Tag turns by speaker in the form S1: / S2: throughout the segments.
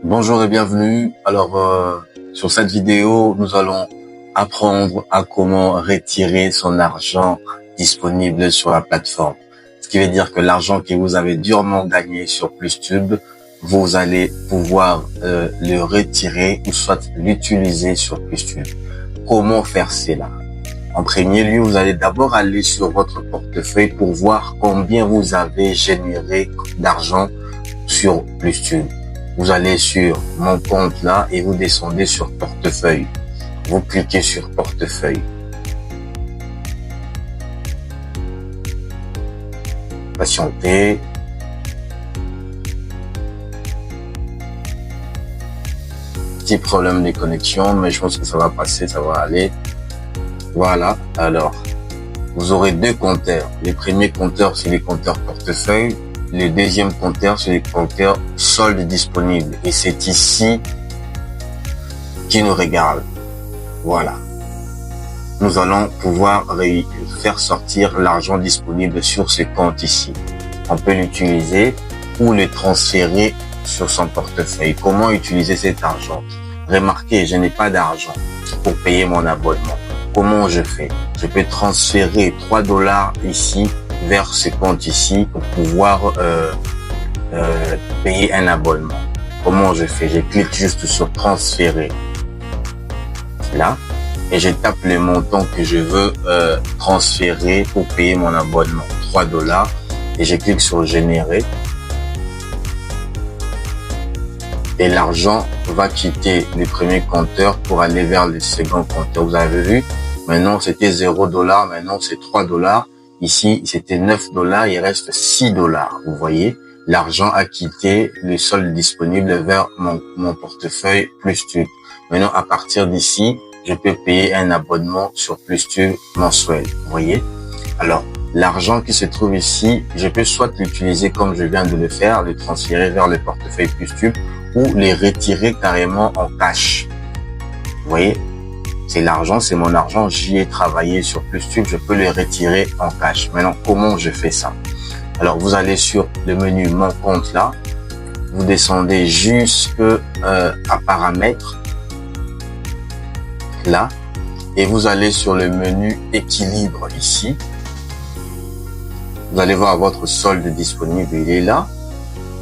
S1: Bonjour et bienvenue. Sur cette vidéo, nous allons apprendre à comment retirer son argent disponible sur la plateforme. Ce qui veut dire que l'argent que vous avez durement gagné sur PlusTube, vous allez pouvoir le retirer ou soit l'utiliser sur PlusTube. Comment faire cela? En premier lieu, vous allez d'abord aller sur votre portefeuille pour voir combien vous avez généré d'argent sur PlusTube. Vous allez sur mon compte là et vous descendez sur portefeuille. Vous cliquez sur portefeuille. Patientez. Petit problème de connexion, mais je pense que ça va passer, ça va aller. Voilà. Alors, vous aurez deux compteurs. Les premiers compteurs, c'est les compteurs portefeuille. Le deuxième compteur, c'est le compteur solde disponible. Et c'est ici qui nous regarde. Voilà. Nous allons pouvoir faire sortir l'argent disponible sur ce compte ici. On peut l'utiliser ou le transférer sur son portefeuille. Comment utiliser cet argent? Remarquez, je n'ai pas d'argent pour payer mon abonnement. Comment je fais? Je peux transférer $3 ici vers ce compte ici pour pouvoir payer un abonnement. Comment je fais? Je clique juste sur transférer là et je tape le montant que je veux transférer pour payer mon abonnement, $3, et je clique sur générer et l'argent va quitter le premier compteur pour aller vers le second compteur. Vous avez vu, maintenant c'était $0, maintenant c'est $3. Ici, c'était $9, il reste $6. Vous voyez, l'argent a quitté le solde disponible vers mon portefeuille PlusTube. Maintenant, à partir d'ici, je peux payer un abonnement sur PlusTube mensuel. Vous voyez? Alors, l'argent qui se trouve ici, je peux soit l'utiliser comme je viens de le faire, le transférer vers le portefeuille PlusTube ou les retirer carrément en cash. Vous voyez? C'est l'argent, c'est mon argent, j'y ai travaillé sur PlusTube, je peux le retirer en cash. Maintenant, comment je fais ça? Alors, vous allez sur le menu Mon compte là, vous descendez jusque à Paramètres, là, et vous allez sur le menu Équilibre ici. Vous allez voir votre solde disponible, il est là,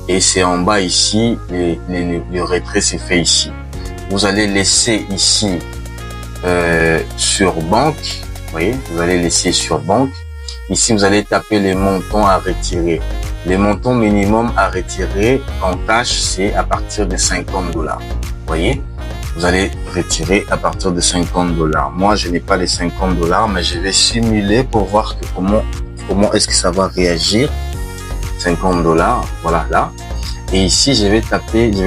S1: et c'est en bas ici, le retrait c'est fait ici. Vous allez laisser ici sur banque, vous voyez, vous allez laisser sur banque. Ici, vous allez taper les montants à retirer. Les montants minimum à retirer en cash, c'est à partir de $50. Vous voyez, vous allez retirer à partir de $50. Moi, je n'ai pas les $50, mais je vais simuler pour voir que comment est-ce que ça va réagir. $50, voilà là. Et ici, je vais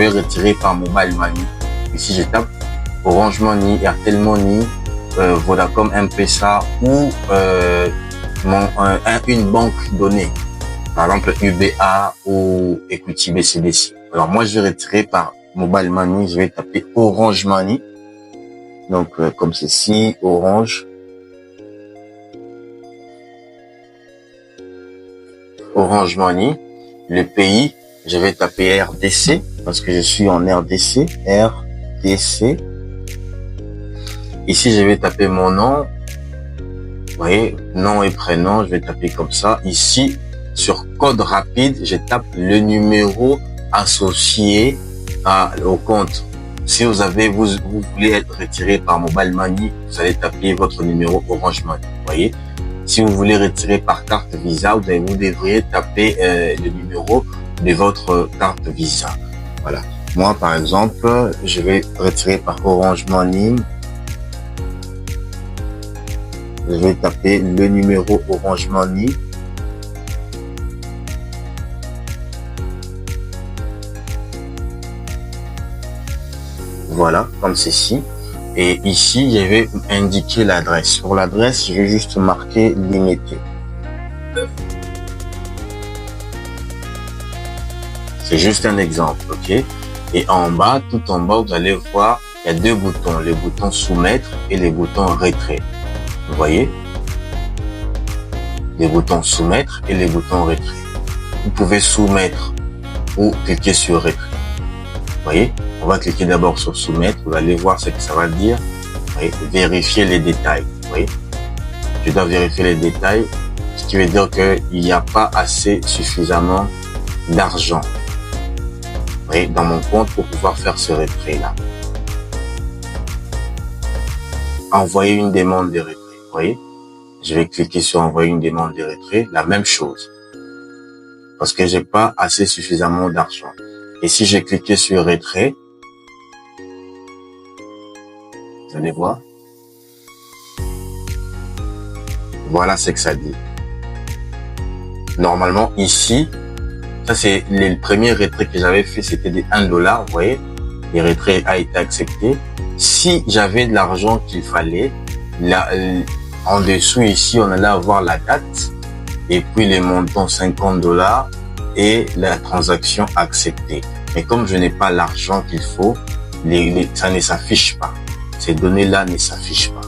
S1: retirer par Mobile Money. Ici, je tape Orange Money, Airtel Money, Vodacom M-Pesa ou une banque donnée, par exemple UBA ou Equity BCDC. Alors moi, je vais retirer par Mobile Money, je vais taper Orange Money, donc comme ceci, Orange Money. Le pays, je vais taper RDC parce que je suis en RDC. Ici, je vais taper mon nom. Vous voyez, nom et prénom, je vais taper comme ça. Ici, sur code rapide, je tape le numéro associé au compte. Si vous voulez être retiré par Mobile Money, vous allez taper votre numéro Orange Money. Vous voyez, si vous voulez retirer par carte Visa, vous devriez taper le numéro de votre carte Visa. Voilà. Moi, par exemple, je vais retirer par Orange Money. Je vais taper le numéro Orange Money. Voilà, comme ceci. Et ici, je vais indiquer l'adresse. Pour l'adresse, je vais juste marquer limité. C'est juste un exemple, ok? Et en bas, tout en bas, vous allez voir, il y a deux boutons, les boutons soumettre et les boutons retrait. Vous voyez? Les boutons soumettre et les boutons retrait. Vous pouvez soumettre ou cliquer sur retrait. Vous voyez? On va cliquer d'abord sur soumettre. Vous allez voir ce que ça va dire. Vous voyez, vérifier les détails. Vous voyez, je dois vérifier les détails, ce qui veut dire qu'il n'y a pas assez suffisamment d'argent, vous voyez, dans mon compte pour pouvoir faire ce retrait-là. Envoyer une demande de retrait. Vous voyez, je vais cliquer sur envoyer une demande de retrait. La même chose. Parce que j'ai pas assez suffisamment d'argent. Et si j'ai cliqué sur retrait, vous allez voir. Voilà ce que ça dit. Normalement, ici, ça c'est le premier retrait que j'avais fait, c'était de 1 $. Vous voyez, le retrait a été accepté. Si j'avais de l'argent qu'il fallait, là, en dessous ici, on allait avoir la date et puis les montants 50 $ et la transaction acceptée. Mais comme je n'ai pas l'argent qu'il faut, ça ne s'affiche pas. Ces données-là ne s'affichent pas.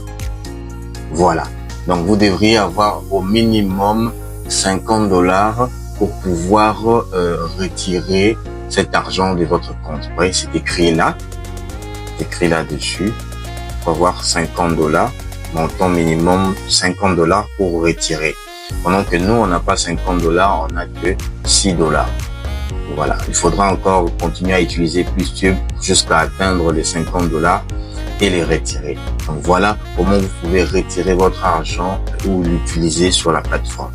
S1: Voilà. Donc, vous devriez avoir au minimum 50 $ pour pouvoir retirer cet argent de votre compte. Vous voyez, c'est écrit là. C'est écrit là-dessus. Il faut avoir 50 $, montant minimum 50 $ pour retirer. Pendant que nous, on n'a pas 50 $, on n'a que 6 $. Voilà. Il faudra encore continuer à utiliser PlusTube jusqu'à atteindre les 50 $ et les retirer. Donc voilà comment vous pouvez retirer votre argent ou l'utiliser sur la plateforme.